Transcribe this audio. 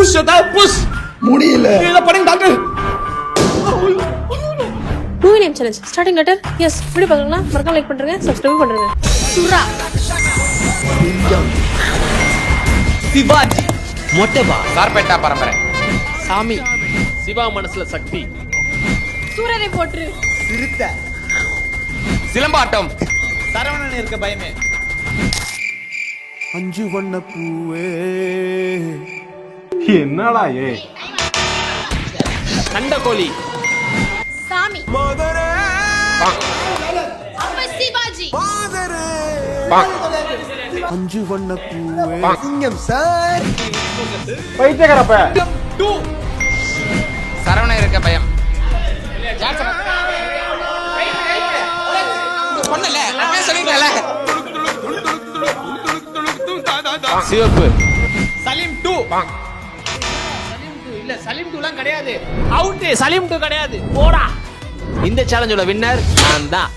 Push push முடியல. இத பண்ணுங்க doctor. Movie name challenge starting letter. S video பார்க்கணும்னா மறக்காம லைக் பண்ணுங்க, சப்ஸ்கிரைப் பண்ணுங்க. சுரா, சிவாஜி, மொட்டபா, கார்பெட்டா பரம்பரை, சாமி, சிவா மனசுல சக்தி, சூரரை போற்று, சிறுத்தை, சிலம்பாட்டம், சரவணன் இருக்க பயமே, அஞ்சு வண்ண பூவே. என்னடா ஏ சண்டகோலி, சாமி, மதுரை அப்ப சிவாஜி, அஞ்சு வண்ண பூவே. சிங்கம் சார். பைத்தியக்காரப்ப 2 சரவண இருக்க பயம். பண்ணல நான் சொல்லிட்டேன்ல. சிவப்பு, சலீம் 2 இல்ல சலீம் 2லாம் கிடையாது. அவுட். சலீம் 2 கிடையாது. போடா. இந்த சேலஞ்சோட வின்னர் நான் தான்.